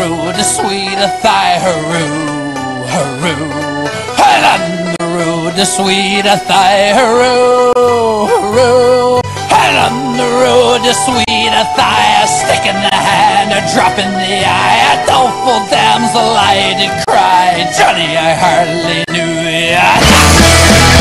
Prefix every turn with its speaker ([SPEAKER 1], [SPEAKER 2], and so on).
[SPEAKER 1] road to sweet thigh, hurroo, hurroo. And on the road to sweet thigh, hurroo, hurroo. And on the road to sweet thigh, a stick in the hand, a drop in the eye, a doleful damsel I did cry. Johnny, I hardly knew ya.